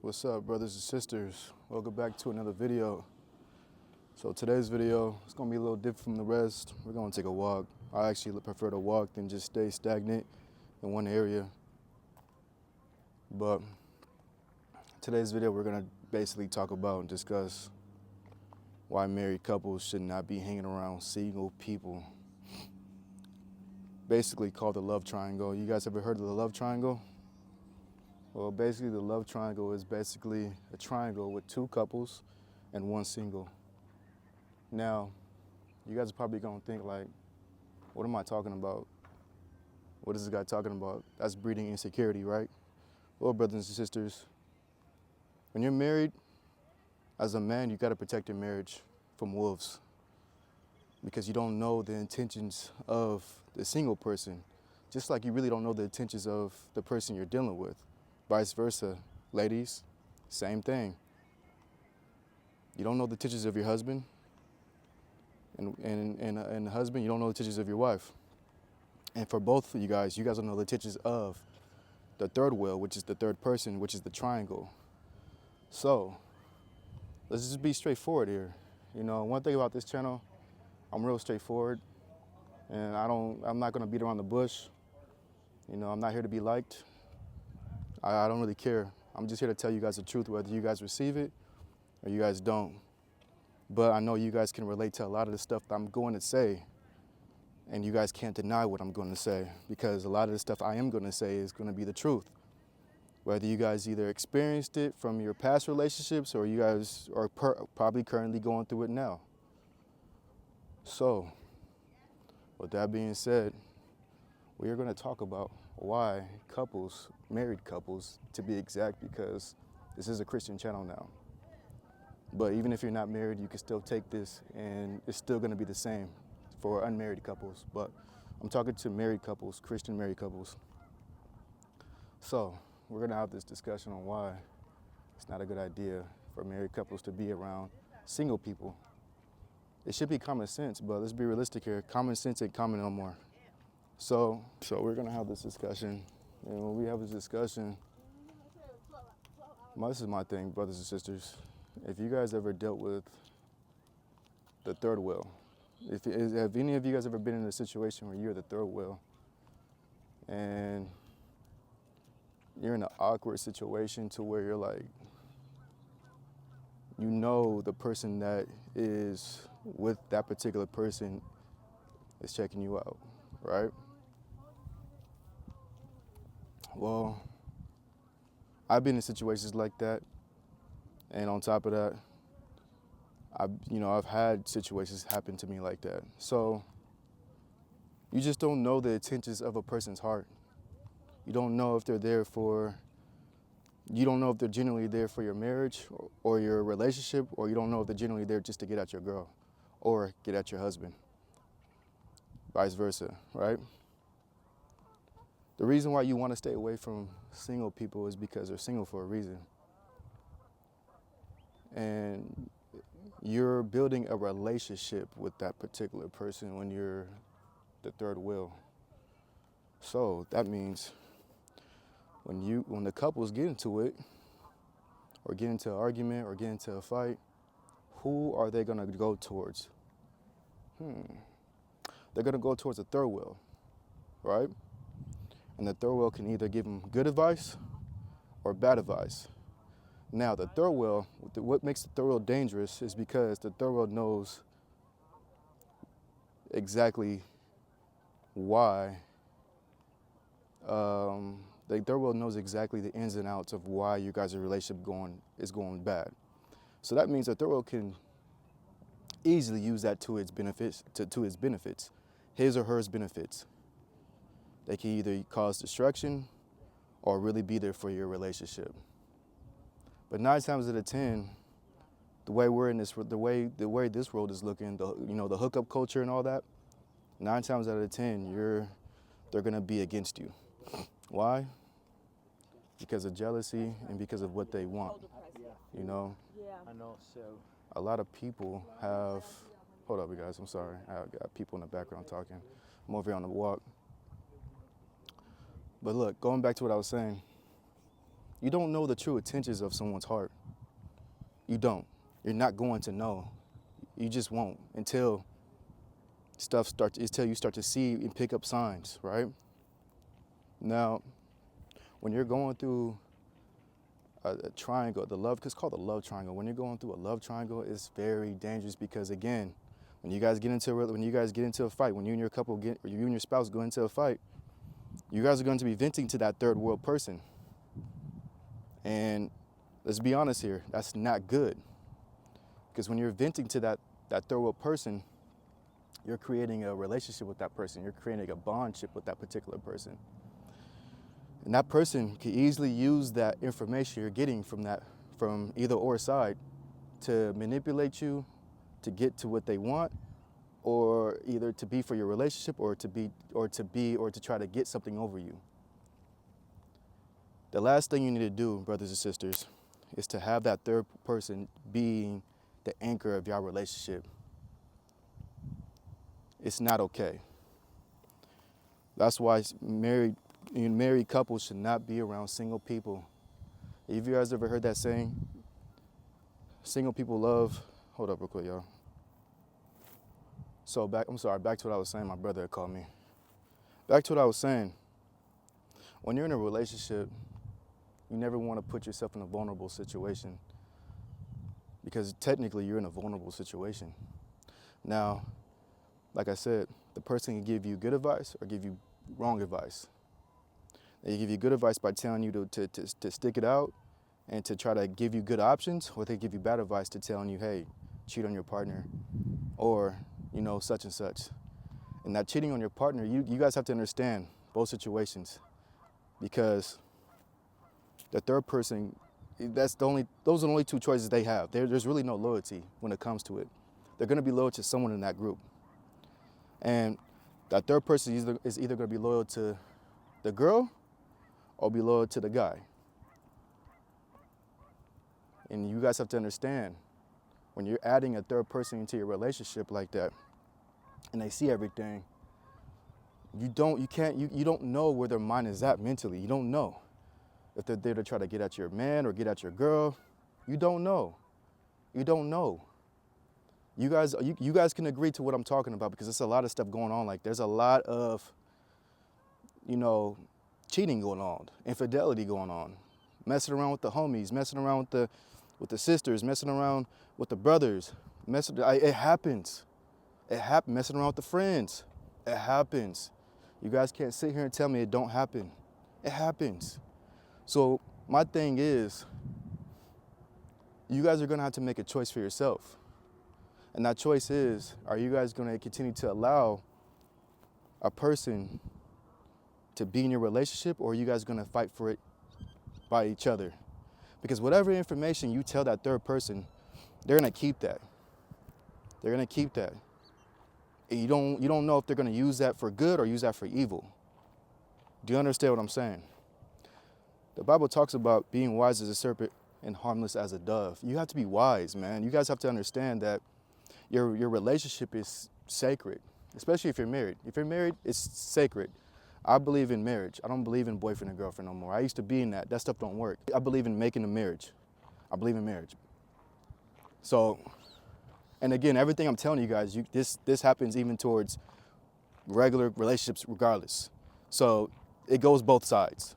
What's up, brothers and sisters? Welcome back to another video. So today's video is gonna be a little different from the rest. We're gonna take a walk. I actually prefer to walk than just stay stagnant in one area. But today's video, we're gonna basically talk about and discuss why married couples should not be hanging around single people. Basically called the love triangle. You guys ever heard of the love triangle? Well, basically the love triangle is basically a triangle with two couples and one single. Now, you guys are probably gonna think like, what am I talking about? What is this guy talking about? That's breeding insecurity, right? Well, brothers and sisters, when you're married, as a man, you gotta protect your marriage from wolves because you don't know the intentions of the single person, just like you really don't know the intentions of the person you're dealing with. Vice versa, ladies, same thing. You don't know the intentions of your husband, and the husband, you don't know the intentions of your wife. And for both of you guys don't know the intentions of the third wheel, which is the third person, which is the triangle. So, let's just be straightforward here. You know, one thing about this channel, I'm real straightforward, and I'm not gonna beat around the bush. You know, I'm not here to be liked. I don't really care. I'm just here to tell you guys the truth, whether you guys receive it or you guys don't. But I know you guys can relate to a lot of the stuff that I'm going to say, and you guys can't deny what I'm going to say, because a lot of the stuff I am going to say is going to be the truth. Whether you guys either experienced it from your past relationships or you guys are probably currently going through it now. So, with that being said, we are going to talk about why couples, married couples to be exact, because this is a Christian channel now. But even if you're not married, you can still take this and it's still going to be the same for unmarried couples. But I'm talking to married couples, Christian married couples. So we're going to have this discussion on why it's not a good idea for married couples to be around single people. It should be common sense, but let's be realistic here. Common sense ain't common no more. So we're gonna have this discussion, and when we have this discussion, this is my thing, brothers and sisters. If you guys ever dealt with the third wheel, have any of you guys ever been in a situation where you're the third wheel, and you're in an awkward situation to where you're like, you know the person that is with that particular person is checking you out, right? Well, I've been in situations like that, and on top of that, I've had situations happen to me like that. So you just don't know the intentions of a person's heart. You don't know if they're genuinely there for your marriage or your relationship, or you don't know if they're genuinely there just to get at your girl or get at your husband. Vice versa, right? The reason why you want to stay away from single people is because they're single for a reason. And you're building a relationship with that particular person when you're the third wheel. So that means when the couples get into it, or get into an argument, or get into a fight, who are they gonna go towards? They're gonna go towards the third wheel, right? And the third wheel can either give them good advice or bad advice. Now, the third wheel, what makes the third wheel dangerous is because the third wheel knows exactly why. The third wheel knows exactly the ins and outs of why you guys' relationship is going bad. So that means the third wheel can easily use that to its benefits, his or hers benefits. They can either cause destruction or really be there for your relationship. But 9 times out of 10, the way this world is looking, the hookup culture and all that, 9 times out of 10, they're gonna be against you. Why? Because of jealousy and because of what they want. You know. I know. So a lot of people have. Hold up, you guys. I'm sorry. I got people in the background talking. I'm over here on the walk. But look, going back to what I was saying, You don't know the true intentions of someone's heart. You don't. You're not going to know. You just won't until you start to see and pick up signs, right? Now, when you're going through a triangle, it's called the love triangle. When you're going through a love triangle, it's very dangerous because, again, when you guys get into a fight, when you and your spouse go into a fight, you guys are going to be venting to that third world person. And let's be honest here, that's not good. Because when you're venting to that third world person, you're creating a relationship with that person. You're creating a bondship with that particular person. And that person can easily use that information you're getting from either or side to manipulate you, to get to what they want, or either to be for your relationship or to try to get something over you. The last thing you need to do, brothers and sisters, is to have that third person being the anchor of your relationship. It's not okay. That's why married couples should not be around single people. Have you guys ever heard that saying? Single people love. Hold up real quick, y'all. Back to what I was saying. My brother had called me. Back to what I was saying. When you're in a relationship, you never want to put yourself in a vulnerable situation because technically you're in a vulnerable situation. Now, like I said, the person can give you good advice or give you wrong advice. They give you good advice by telling you to stick it out and to try to give you good options, or they give you bad advice to telling you, hey, cheat on your partner or, such and such. And that cheating on your partner, you guys have to understand both situations because the third person, those are the only two choices they have. There's really no loyalty when it comes to it. They're going to be loyal to someone in that group. And that third person is either going to be loyal to the girl or be loyal to the guy. And you guys have to understand, when you're adding a third person into your relationship like that, and they see everything, you don't know where their mind is at mentally. You don't know if they're there to try to get at your man or get at your girl. You don't know. You don't know. You guys can agree to what I'm talking about because there's a lot of stuff going on. Like there's a lot of, cheating going on, infidelity going on, messing around with the homies, messing around with the sisters, messing around with the brothers. It happens. It happens. Messing around with the friends. It happens. You guys can't sit here and tell me it don't happen. It happens. So my thing is, you guys are going to have to make a choice for yourself. And that choice is, are you guys going to continue to allow a person to be in your relationship, or are you guys going to fight for it by each other? Because whatever information you tell that third person, they're going to keep that. They're going to keep that. And you don't know if they're going to use that for good or use that for evil. Do you understand what I'm saying? The Bible talks about being wise as a serpent and harmless as a dove. You have to be wise, man. You guys have to understand that your relationship is sacred, especially if you're married. If you're married, it's sacred. I believe in marriage. I don't believe in boyfriend and girlfriend no more. I used to be in that. That stuff don't work. I believe in making a marriage. I believe in marriage. So, and again, everything I'm telling you guys, this happens even towards regular relationships regardless. So it goes both sides.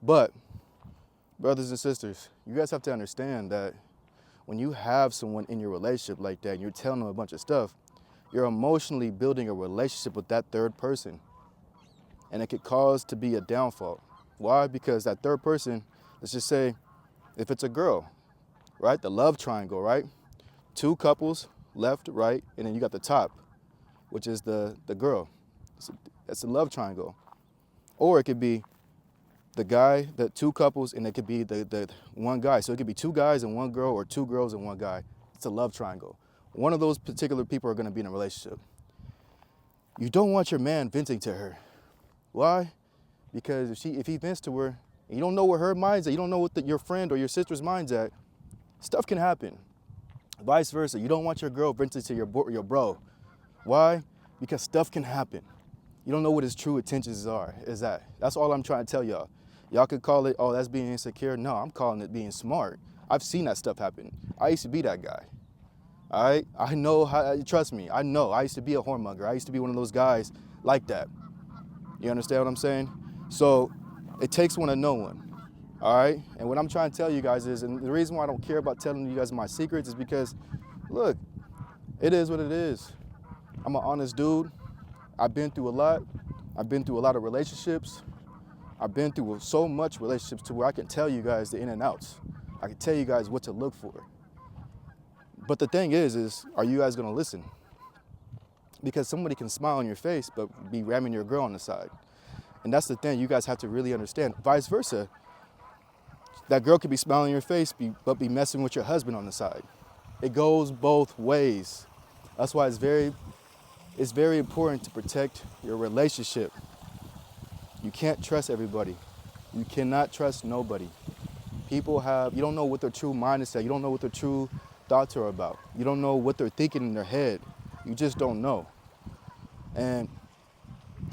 But, brothers and sisters, you guys have to understand that when you have someone in your relationship like that and you're telling them a bunch of stuff, you're emotionally building a relationship with that third person. And it could cause to be a downfall. Why? Because that third person, let's just say, if it's a girl, right? The love triangle, right? Two couples, left, right, and then you got the top, which is the girl. That's a love triangle. Or it could be the guy, the two couples, and it could be the one guy. So it could be two guys and one girl, or two girls and one guy. It's a love triangle. One of those particular people are going to be in a relationship. You don't want your man venting to her. Why? Because if he vents to her, and you don't know where her mind's at, you don't know what your friend or your sister's mind's at, stuff can happen. Vice versa. You don't want your girl venting to your bro. Why? Because stuff can happen. You don't know what his true intentions is at. That's all I'm trying to tell y'all. Y'all could call it, oh, that's being insecure. No, I'm calling it being smart. I've seen that stuff happen. I used to be that guy. All right? I know how, trust me, I know. I used to be a whoremonger. I used to be one of those guys like that. You understand what I'm saying? So it takes one to know one. All right? And what I'm trying to tell you guys is, and the reason why I don't care about telling you guys my secrets is because, look, it is what it is. I'm an honest dude. I've been through a lot. I've been through a lot of relationships. I've been through so much relationships to where I can tell you guys the in and outs. I can tell you guys what to look for. But the thing is are you guys gonna listen? Because somebody can smile on your face, but be ramming your girl on the side. And that's the thing you guys have to really understand. Vice versa. That girl could be smiling in your face, but be messing with your husband on the side. It goes both ways. That's why it's very important to protect your relationship. You can't trust everybody. You cannot trust nobody. You don't know what their true mindset, you don't know what their true thoughts are about. You don't know what they're thinking in their head. You just don't know. And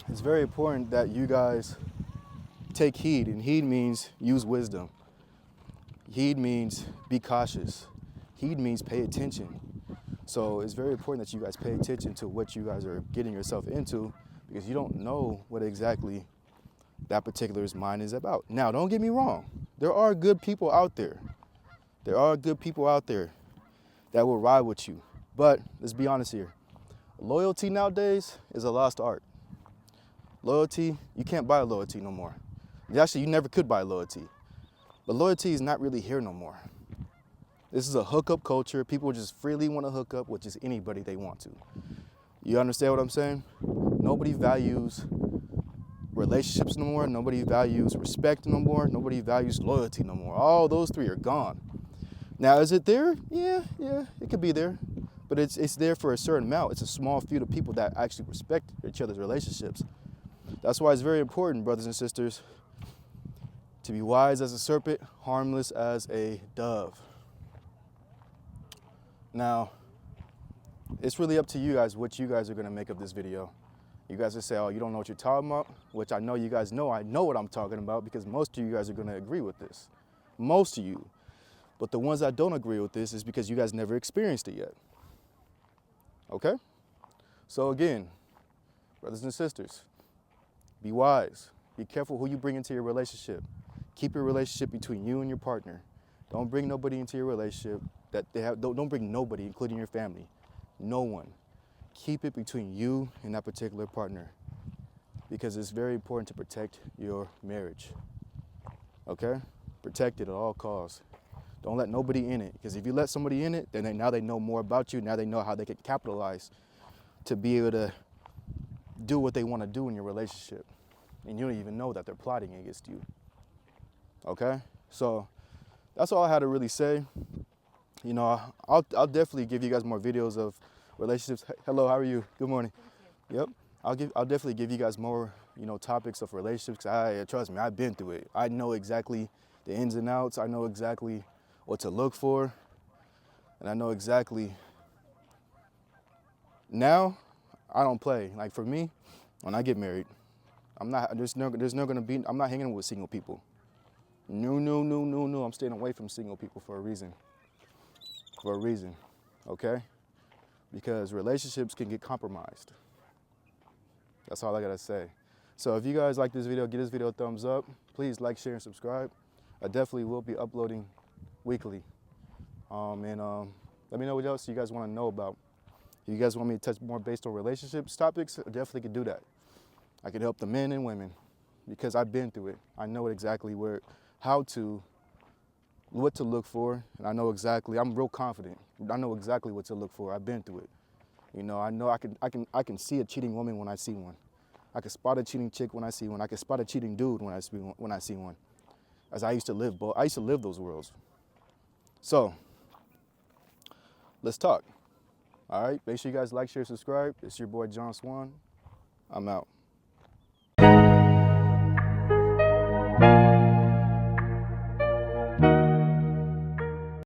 it's very important that you guys take heed, and heed means use wisdom. Heed means be cautious. Heed means pay attention. So it's very important that you guys pay attention to what you guys are getting yourself into, because you don't know what exactly that particular mind is about. Now, don't get me wrong. There are good people out there. There are good people out there that will ride with you. But let's be honest here. Loyalty nowadays is a lost art. Loyalty, you can't buy loyalty no more. Actually, you never could buy loyalty. But loyalty is not really here no more. This is a hookup culture. People just freely want to hook up with just anybody they want to. You understand what I'm saying? Nobody values relationships no more. Nobody values respect no more. Nobody values loyalty no more. All those three are gone. Now, is it there? Yeah, it could be there. But it's there for a certain amount. It's a small few of people that actually respect each other's relationships. That's why it's very important, brothers and sisters, to be wise as a serpent, harmless as a dove. Now, it's really up to you guys what you guys are going to make of this video. You guys will say, oh, you don't know what you're talking about, which I know you guys know. I know what I'm talking about because most of you guys are going to agree with this. Most of you. But the ones that don't agree with this is because you guys never experienced it yet. Okay? So again, brothers and sisters, be wise. Be careful who you bring into your relationship. Keep your relationship between you and your partner. Don't bring nobody into your relationship don't bring nobody, including your family. No one. Keep it between you and that particular partner, because it's very important to protect your marriage. Okay? Protect it at all costs. Don't let nobody in it, because if you let somebody in it, then now they know more about you. Now they know how they can capitalize to be able to do what they want to do in your relationship. And you don't even know that they're plotting against you. Okay? So that's all I had to really say. You know, I'll definitely give you guys more videos of relationships. Hello, how are you? Good morning. Yep. I'll definitely give you guys more, topics of relationships. Trust me, I've been through it. I know exactly the ins and outs. I know exactly what to look for. And I know exactly. Now, I don't play. Like for me, when I get married, I'm not hanging with single people. No. I'm staying away from single people for a reason. Okay? Because relationships can get compromised. That's all I gotta say. So if you guys like this video, give this video a thumbs up. Please like, share, and subscribe. I definitely will be uploading weekly. Let me know what else you guys want to know about. If you guys want me to touch more based on relationships topics, I definitely could do that. I can help the men and women because I've been through it. I know exactly what to look for, and I know exactly, I'm real confident. I know exactly what to look for. I've been through it. I know I can see a cheating woman when I see one. I can spot a cheating chick when I see one. I can spot a cheating dude when I see one. As I used to live those worlds. So, let's talk. All right, make sure you guys like, share, subscribe. It's your boy John Swan. I'm out.